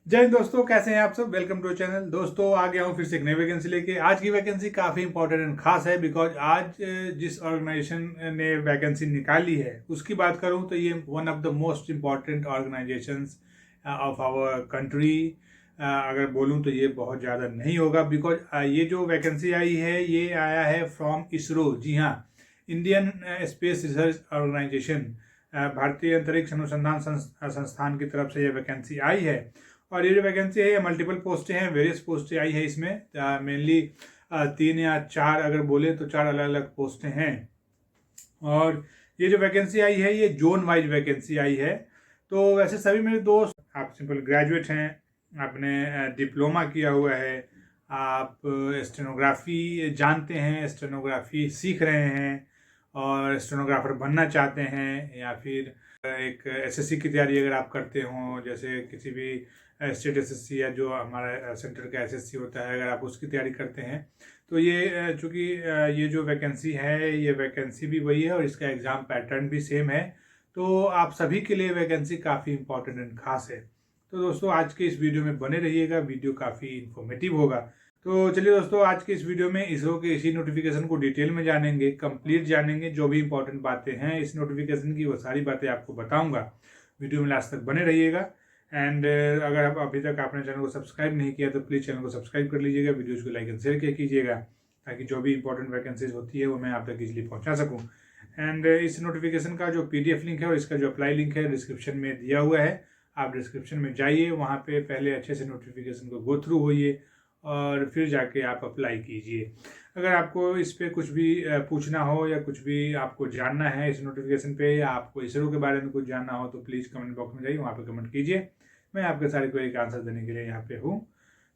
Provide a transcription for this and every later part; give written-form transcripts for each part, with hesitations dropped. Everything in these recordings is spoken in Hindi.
जय हिंद दोस्तों, कैसे हैं आप सब। Welcome to channel. दोस्तों आ गया हूँ फिर से एक नई वैकेंसी लेके। आज की वैकेंसी काफ़ी इंपॉर्टेंट एंड खास है बिकॉज आज जिस ऑर्गेनाइजेशन ने वैकेंसी निकाली है उसकी बात करूँ तो ये one of the most important organisations of our country. अगर बोलूँ तो ये बहुत ज़्यादा नहीं होगा बिकॉज ये जो वैकेंसी आई है ये आया है फ्रॉम इसरो। जी हाँ, इंडियन स्पेस रिसर्च ऑर्गेनाइजेशन, भारतीय अंतरिक्ष अनुसंधान संस्थान की तरफ से ये वैकेंसी आई है। और ये जो वैकेंसी है ये मल्टीपल पोस्टें हैं, वेरियस पोस्टें आई है इसमें। मेनली 3 या 4 अगर बोले तो 4 अलग अलग पोस्टें हैं। और ये जो वैकेंसी आई है ये जोन वाइज वैकेंसी आई है। तो वैसे सभी मेरे दोस्त, आप सिंपल ग्रेजुएट हैं, आपने डिप्लोमा किया हुआ है, आप स्टेनोग्राफी जानते हैं, स्टेनोग्राफी सीख रहे हैं और स्टेनोग्राफर बनना चाहते हैं, या फिर एक एसएससी की तैयारी अगर आप करते हो, जैसे किसी भी स्टेट एसएससी या जो हमारा सेंटर का एसएससी होता है, अगर आप उसकी तैयारी करते हैं तो ये चूँकि ये जो वैकेंसी है ये वैकेंसी भी वही है और इसका एग्ज़ाम पैटर्न भी सेम है। तो आप सभी के लिए वैकेंसी काफ़ी इंपॉर्टेंट एंड खास है। तो दोस्तों आज के इस वीडियो में बने रहिएगा, वीडियो काफ़ी इन्फॉर्मेटिव होगा। तो चलिए दोस्तों, आज के इस वीडियो में इसरो के इसी नोटिफिकेशन को डिटेल में जानेंगे, कंप्लीट जानेंगे। जो भी इंपॉर्टेंट बातें हैं इस नोटिफिकेशन की वो सारी बातें आपको बताऊंगा। वीडियो में लास्ट तक बने रहिएगा। एंड अगर आप अभी तक आपने चैनल को सब्सक्राइब नहीं किया तो प्लीज़ चैनल को सब्सक्राइब कर लीजिएगा, वीडियोज़ को लाइक एंड शेयर किया कीजिएगा ताकि जो भी इंपॉर्टेंट वैकेंसीज होती है वो मैं आप तक इजीली पहुंचा सकूं। एंड इस नोटिफिकेशन का जो पीडीएफ लिंक है और इसका जो अप्लाई लिंक है डिस्क्रिप्शन में दिया हुआ है। आप डिस्क्रिप्शन में जाइए, वहाँ पे पहले अच्छे से नोटिफिकेशन को गो थ्रू होइए और फिर जाके आप अप्लाई कीजिए। अगर आपको इस पर कुछ भी पूछना हो या कुछ भी आपको जानना है इस नोटिफिकेशन पे, या आपको इसरो के बारे में कुछ जानना हो तो प्लीज़ कमेंट बॉक्स में जाइए, वहाँ पे कमेंट कीजिए। मैं आपके सारे क्वेरी का आंसर देने के लिए यहाँ पे हूँ।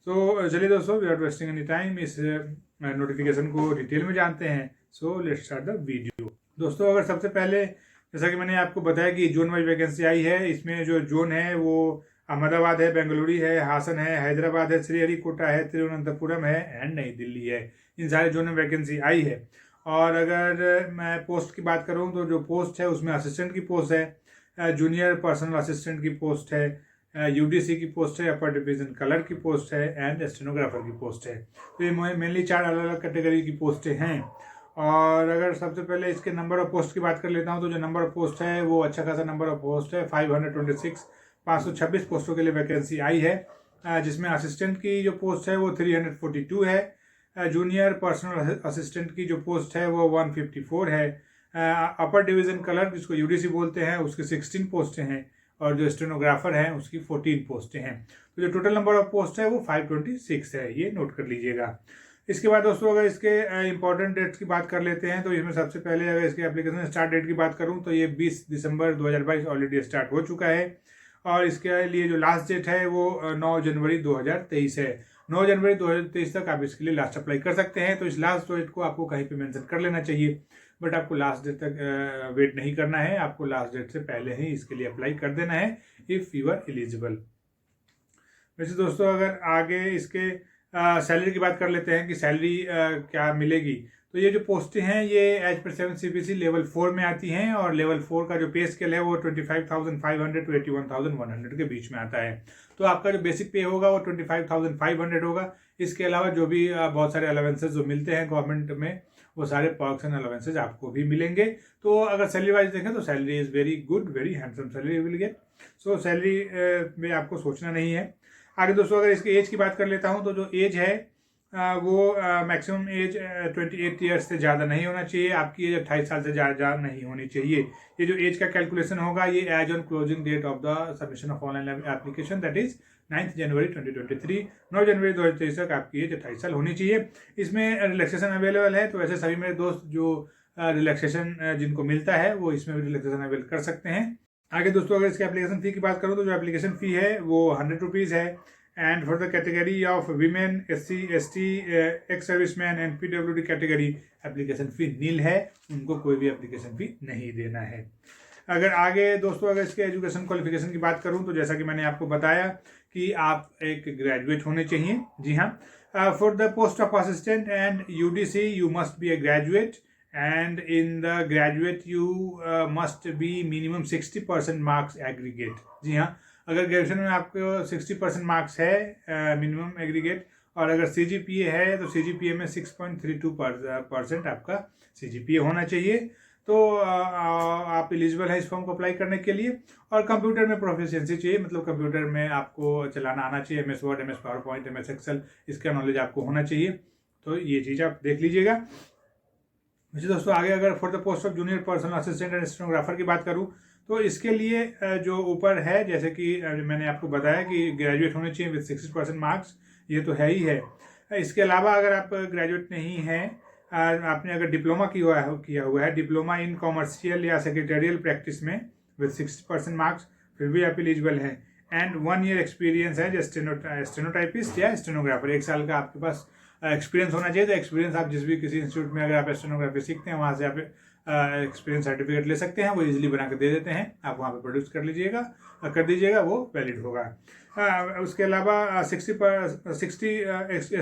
सो चलिए दोस्तों, विदाउट वेस्टिंग एनी टाइम इस नोटिफिकेशन को डिटेल में जानते हैं। So let's start the video. दोस्तों अगर सबसे पहले, जैसा कि मैंने आपको बताया कि जोन वाइज वैकेंसी आई है, इसमें जो जोन है वो अहमदाबाद है, बेंगलुरु है, हासन है, हैदराबाद है, श्रीहरिकोटा है, तिरुवनंतपुरम है एंड नई दिल्ली है। इन सारे जोन में वैकेंसी आई है। और अगर मैं पोस्ट की बात करूं तो जो पोस्ट है उसमें असिस्टेंट की पोस्ट है, जूनियर पर्सनल असिस्टेंट की पोस्ट है, यूडीसी की पोस्ट है, अपर डिवीजन कलर की पोस्ट है एंड स्टेनोग्राफर की पोस्ट है। तो ये मेनली 4 अलग अलग कैटेगरी की पोस्टें हैं। और अगर सबसे पहले इसके नंबर ऑफ पोस्ट की बात कर लेता हूँ तो जो नंबर ऑफ पोस्ट है वो अच्छा खासा नंबर ऑफ पोस्ट है, 526 पोस्टों के लिए वैकेंसी आई है। जिसमें असिस्टेंट की जो पोस्ट है वो 342 है, जूनियर पर्सनल असिस्टेंट की जो पोस्ट है वो 154 है, अपर डिवीजन कलर जिसको यूडीसी बोलते हैं उसकी 16 पोस्टें हैं, और जो स्टेनोग्राफर है उसकी 14 पोस्टें हैं। तो जो टोटल नंबर ऑफ पोस्ट है वो 526 है, ये नोट कर लीजिएगा। इसके बाद दोस्तों अगर इसके इंपॉर्टेंट डेट्स की बात कर लेते हैं तो इसमें सबसे पहले अगर इसके एप्लीकेशन स्टार्ट डेट की बात करूं तो ये 20 दिसंबर 2022 ऑलरेडी स्टार्ट हो चुका है। और इसके लिए जो लास्ट डेट है वो 9 जनवरी 2023 है। 9 जनवरी 2023 तक आप इसके लिए लास्ट अप्लाई कर सकते हैं। तो इस लास्ट डेट को आपको कहीं पे मेंशन कर लेना चाहिए, बट आपको लास्ट डेट तक वेट नहीं करना है, आपको लास्ट डेट से पहले ही इसके लिए अप्लाई कर देना है इफ़ यू आर एलिजिबल। वैसे दोस्तों अगर आगे इसके सैलरी की बात कर लेते हैं कि सैलरी क्या मिलेगी, तो ये जो पोस्टें हैं ये एज पर 7 CPC लेवल 4 में आती हैं और लेवल 4 का जो पे स्केल है वो 25,500 टू 81,100 के बीच में आता है। तो आपका जो बेसिक पे होगा वो 25,500 होगा। इसके अलावा जो भी बहुत सारे अलावेंसेज जो मिलते हैं गवर्नमेंट में, वो सारे पर्क्स एंड अलावेंसेज आपको भी मिलेंगे। तो अगर सैलरी वाइज देखें तो salary is very good, very handsome salary will get. So salary में आपको सोचना नहीं है। आगे दोस्तों अगर इसके एज की बात कर लेता हूँ तो जो एज है वो मैक्सिमम एज 28 ईयर्स से ज़्यादा नहीं होना चाहिए। आपकी एज 28 साल से ज़्यादा नहीं होनी चाहिए। ये जो एज का कैलकुलेशन होगा ये age on closing date of the submission of online application, that is 9 जनवरी 2023। 9 जनवरी 2023 तक आपकी एज 28 साल होनी चाहिए। इसमें रिलैक्सेशन अवेलेबल है, तो ऐसे सभी मेरे दोस्त जो रिलैक्सेशन जिनको मिलता है वो इसमें भी रिलैक्सेशन अवेल कर सकते हैं। आगे दोस्तों अगर इसके एप्लीकेशन फ़ी की बात करूँ तो जो एप्लीकेशन फ़ी है वो 100 रुपीज़ है। And for the category of women, SC, ST, ex serviceman and PWD category application fee nil है, उनको कोई भी एप्लीकेशन फ़ी नहीं देना है। अगर आगे दोस्तों अगर इसके एजुकेशन क्वालिफिकेशन की बात करूं तो जैसा कि मैंने आपको बताया कि आप एक ग्रेजुएट होने चाहिए। जी हाँ, for the post of assistant and UDC you must be A graduate, and in the graduate you must be minimum 60% marks aggregate। जी हाँ, अगर ग्रेजुएशन में आपको 60% मार्क्स है मिनिमम एग्रीगेट, और अगर CGPA है तो CGPA में 6.32% आपका CGPA होना चाहिए। तो आप एलिजिबल है इस फॉर्म को अप्लाई करने के लिए। और कंप्यूटर में प्रोफिशिएंसी चाहिए, मतलब कंप्यूटर में आपको चलाना आना चाहिए, MS word, MS PowerPoint, MS Excel, इसका नॉलेज आपको होना चाहिए। तो ये चीज़ आप देख लीजिएगा। वैसे दोस्तों आगे अगर for the post of junior personal assistant and stenographer की बात करूँ तो इसके लिए जो ऊपर है, जैसे कि मैंने आपको बताया कि ग्रेजुएट होने चाहिए विद 60% मार्क्स, ये तो है ही है। इसके अलावा अगर आप ग्रेजुएट नहीं हैं, आपने अगर डिप्लोमा किया हुआ है, डिप्लोमा इन कॉमर्शियल या सेक्रेटरियल प्रैक्टिस में विद 60% मार्क्स, फिर भी आप एलिजिबल हैं। एंड 1 ईयर एक्सपीरियंस है जो स्टेनोटाइपिस्ट या स्टेनोग्राफर, 1 साल का आपके पास एक्सपीरियंस होना चाहिए। तो एक्सपीरियंस आप जिस भी किसी इंस्टीट्यूट में अगर आप स्टेनोग्राफी सीखते हैं वहाँ से आप एक्सपीरियंस सर्टिफिकेट ले सकते हैं, वो इजीली बना के दे देते हैं, आप वहाँ पे प्रोड्यूस कर दीजिएगा, वो वैलिड होगा। उसके अलावा 60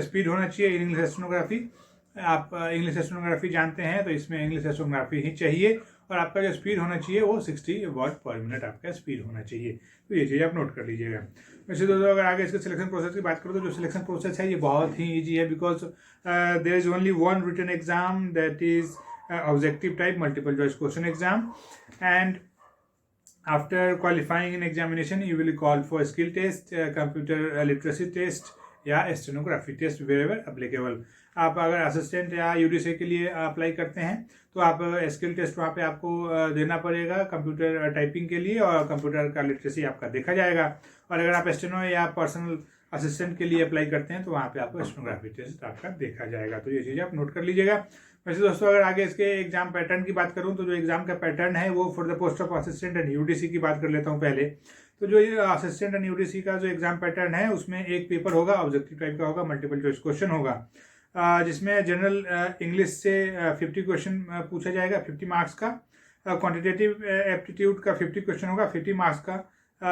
स्पीड होना चाहिए इन इंग्लिश स्टेनोग्राफी। आप इंग्लिश स्टेनोग्राफी जानते हैं तो इसमें इंग्लिश स्टेनोग्राफी ही चाहिए, और आपका जो स्पीड होना चाहिए वो 60 वर्ड पर मिनट आपका स्पीड होना चाहिए। तो ये चीज़ आप नोट कर लीजिएगा। वैसे दोस्तों अगर आगे इसके सिलेक्शन प्रोसेस की बात करूँ तो जो सिलेक्शन प्रोसेस है ये बहुत ही ईजी है, because there is only 1 written exam, that is objective type multiple choice question exam, and after qualifying in examination you will call for skill test, computer literacy test या स्टेनोग्राफी टेस्ट wherever applicable। आप अगर असिस्टेंट या UDC के लिए अप्लाई करते हैं तो आप स्किल टेस्ट वहाँ पे आपको देना पड़ेगा कंप्यूटर टाइपिंग के लिए, और कंप्यूटर का लिटरेसी आपका देखा जाएगा। और अगर आप स्टेनो या पर्सनल असिस्टेंट के लिए अप्लाई करते हैं तो वहाँ पे आपको स्टेनोग्राफी टेस्ट आपका देखा जाएगा। तो ये चीज़ें आप नोट कर लीजिएगा। वैसे दोस्तों अगर आगे इसके एग्जाम पैटर्न की बात करूं तो जो एग्जाम का पैटर्न है वो for the post of assistant and UDC की बात कर लेता हूं पहले। तो जो ये असिस्टेंट एंड UDC का जो एग्जाम पैटर्न है उसमें एक पेपर होगा, ऑब्जेक्टिव टाइप का होगा, मल्टीपल चॉइस क्वेश्चन होगा, जिसमें जनरल इंग्लिश से 50 क्वेश्चन पूछा जाएगा 50 मार्क्स का, क्वान्टिटेटिव एप्टीट्यूड का 50 क्वेश्चन होगा 50 मार्क्स का,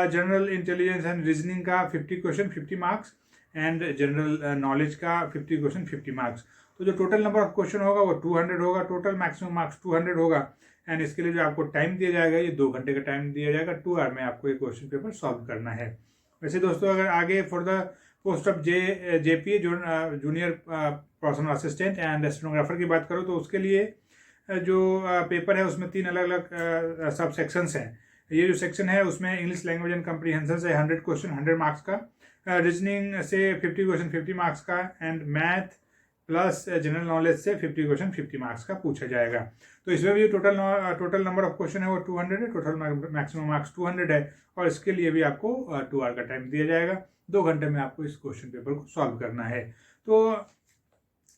जनरल इंटेलिजेंस एंड रीजनिंग का 50 question 50 marks, and general knowledge का 50 क्वेश्चन 50 मार्क्स। तो जो टोटल नंबर ऑफ क्वेश्चन होगा वो 200 होगा, टोटल मैक्सिमम मार्क्स 200 होगा। एंड इसके लिए जो आपको टाइम दिया जाएगा ये 2 घंटे का टाइम दिया जाएगा, 2 आवर में आपको ये क्वेश्चन पेपर सॉल्व करना है। वैसे दोस्तों अगर आगे for the post of JPA junior personal assistant and stenographer की बात करूँ तो उसके लिए जो पेपर है उसमें 3 अलग अलग सब सेक्शंस हैं। ये जो सेक्शन है उसमें इंग्लिश लैंग्वेज एंड कम्प्रीहेंशन से 100 क्वेश्चन 100 मार्क्स का, रीजनिंग से 50 क्वेश्चन 50 मार्क्स का, and math plus general knowledge से 50 क्वेश्चन 50 मार्क्स का पूछा जाएगा। तो इसमें भी टोटल नंबर ऑफ क्वेश्चन है वो 200 है, टोटल मैक्सिमम मार्क्स 200 है, और इसके लिए भी आपको 2 आवर का टाइम दिया जाएगा, 2 घंटे में आपको इस क्वेश्चन पेपर को सॉल्व करना है। तो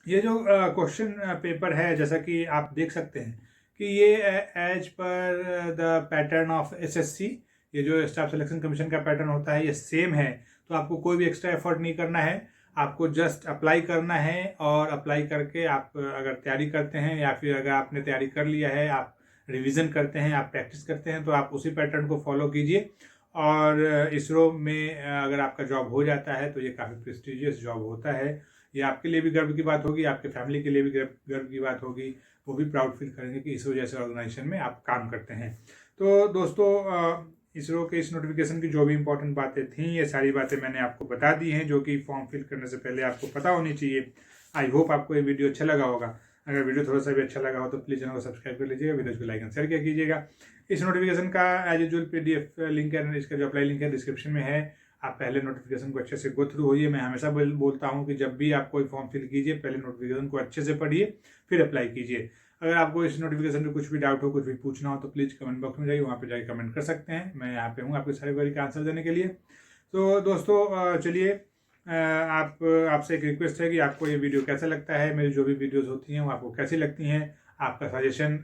ये जो क्वेश्चन पेपर है जैसा कि आप देख सकते हैं कि ये as per the pattern of SSC, ये जो स्टाफ सिलेक्शन कमीशन का पैटर्न होता है ये सेम है। तो आपको कोई भी एक्स्ट्रा एफर्ट नहीं करना है, आपको जस्ट अप्लाई करना है, और अप्लाई करके आप अगर तैयारी करते हैं या फिर अगर आपने तैयारी कर लिया है, आप रिवीजन करते हैं, आप प्रैक्टिस करते हैं, तो आप उसी पैटर्न को फॉलो कीजिए। और इसरो में अगर आपका जॉब हो जाता है तो ये काफ़ी प्रेस्टिजियस जॉब होता है, ये आपके लिए भी गर्व की बात होगी, आपके फैमिली के लिए भी गर्व की बात होगी, वो भी प्राउड फील करेंगे कि इसरो जैसे ऑर्गेनाइजेशन में आप काम करते हैं। तो दोस्तों इसरो के इस नोटिफिकेशन की जो भी इंपॉर्टेंट बातें थी ये सारी बातें मैंने आपको बता दी हैं, जो कि फॉर्म फिल करने से पहले आपको पता होनी चाहिए। आई होप आपको ये वीडियो अच्छा लगा होगा। अगर वीडियो थोड़ा सा भी अच्छा लगा हो तो प्लीज़ चैनल को सब्सक्राइब कर लीजिएगा, वीडियो को लाइक एंड शेयर किया कीजिएगा। इस नोटिफिकेशन का एज यूजुअल PDF लिंक है, इसका जो अप्लाई लिंक है डिस्क्रिप्शन में है। आप पहले नोटिफिकेशन को अच्छे से गो थ्रू होइए। मैं हमेशा बोलता हूँ कि जब भी आप कोई फॉर्म फिल कीजिए पहले नोटिफिकेशन को अच्छे से पढ़िए फिर अप्लाई कीजिए। अगर आपको इस नोटिफिकेशन में कुछ भी डाउट हो, कुछ भी पूछना हो तो प्लीज़ कमेंट बॉक्स में जाइए, वहाँ पे जाके कमेंट कर सकते हैं। मैं यहाँ पे हूँ आपके सारे क्वेरी का आंसर देने के लिए। तो दोस्तों चलिए आपसे एक रिक्वेस्ट है कि आपको ये वीडियो कैसा लगता है, मेरी जो भी वीडियोस होती हैं वो आपको कैसी लगती हैं, आपका सजेशन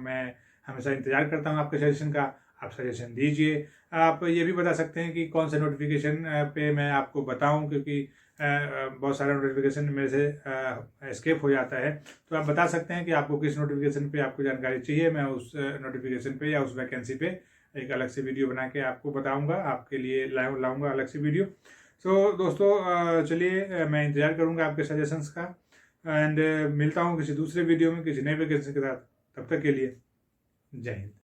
मैं हमेशा इंतजार करता हूँ आपके सजेशन का। आप सजेशन दीजिए। आप ये भी बता सकते हैं कि कौन से नोटिफिकेशन पे मैं आपको बताऊं, क्योंकि बहुत सारा नोटिफिकेशन मेरे से एस्केप हो जाता है। तो आप बता सकते हैं कि आपको किस नोटिफिकेशन पे आपको जानकारी चाहिए, मैं उस नोटिफिकेशन पे या उस वैकेंसी पे एक अलग से वीडियो बना के आपको बताऊंगा, आपके लिए लाऊंगा अलग से वीडियो। तो दोस्तों चलिए मैं इंतज़ार करूंगा आपके सजेशंस का, एंड मिलता हूं किसी दूसरे वीडियो में किसी नए वैकेंसी के साथ। तब तक के लिए जय हिंद।